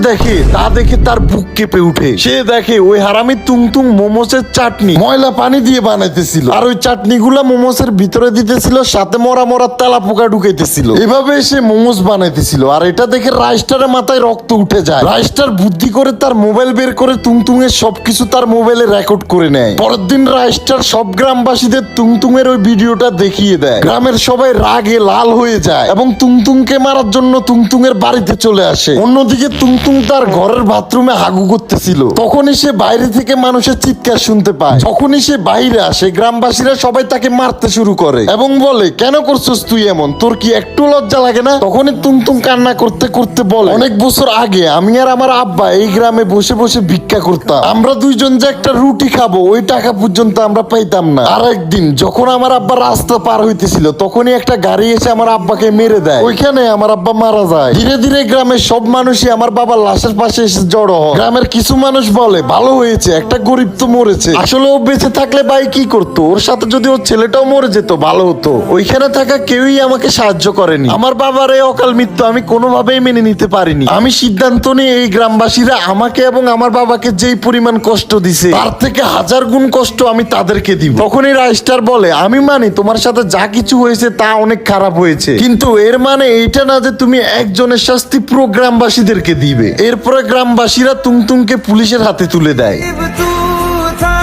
দেখে তা দেখে তার বুক কেঁপে উঠে। সে দেখে ওই হারামি তুংতুং মোমোসের চাটনি ময়লা পানি দিয়ে বানাইতেছিল, আর ওই চাটনি গুলা মোমোসের ভিতরে দিতেছিল, সাথে মরা মরা তেলা পোকা ঢুকাইতেছিল। এভাবে সে মোমোস বানাইতেছিল। আর এটা দেখে রাইস্টারের মাথায় রক্ত উঠে যায়। রাইস্টার বুদ্ধি করে তার মোবাইল বের করে তুংতুং এর সবকিছু তার মোবাইলে রেকর্ড করে নেয়। পরের দিন রাইস্টার সব গ্রামবাসীদের তুংতুং এর ওই ভিডিওটা দেখিয়ে দেয়। গ্রামের সবাই রাগে লাল হয়ে যায় এবং তুংতুংকে মারার জন্য তুংতুং এর বাড়িতে চলে আসে। অন্যদিকে তুংতুং তার ঘরের বাথরুমে হাগু করতেছিল। তখনই সে বাইরে থেকে মানুষের চিৎকার শুনতে পায়। যখনই সে বাইরে আসে, গ্রামবাসীরা সবাই তাকে মারতে শুরু করে এবং বলে, কেন করছিস তুই এমন? তোর কি একটু লজ্জা লাগে না? তখনই তুংতুং কান্না করতে করতে বলে, অনেক বছর আগে আমি আর আমার আব্বা এই গ্রামে বসে বসে ভিক্ষা করতাম। আমরা দুইজন যে একটা রুটি খাবো ওই টাকা পর্যন্ত আমরা পাইতাম না। আর একদিন যখন আমার আব্বা রাস্তা পার হইতেছিল, তখনই একটা গাড়ি এসে আমার আব্বাকে মেরে দেয়। ওইখানে আমার আব্বা মারা যায়। ধীরে ধীরে গ্রামের সব মানুষই আমার বাবার লাশের পাশে এসে জড়ো হয়। গ্রামের কিছু মানুষ বলে, ভালো হয়েছে, একটা গরিব তো মরেছে। আসলে ও বেঁচে থাকলে ভাই কি করতো? ওর সাথে যদি ওর ছেলেটাও মরে যেত ভালো হতো। ওইখানে থাকা কেউই আমাকে সাহায্য করেনি। আমার বাবার এই অকাল মৃত্যু আমি কোনোভাবেই মেনে নিতে পারিনি। আমি সিদ্ধান্ত নিয়ে এই গ্রামবাসীরা আমাকে এবং আমার বাবাকে যেই পরিমাণ কষ্ট দিছে, তার থেকে 1000 গুণ কষ্ট আমি তাদেরকে দিব। তখনই রাইস্টার বলে, আমি মানি তোমার সাথে যা কিছু হয়েছে তা অনেক খারাপ হয়েছে, কিন্তু এর মানে এইটা না যে তুমি একজনের শাস্তি পুরো গ্রামবাসীদেরকে দিবে। এরপরে গ্রামবাসীরা তুংতুংকে পুলিশের হাতে তুলে দেয়।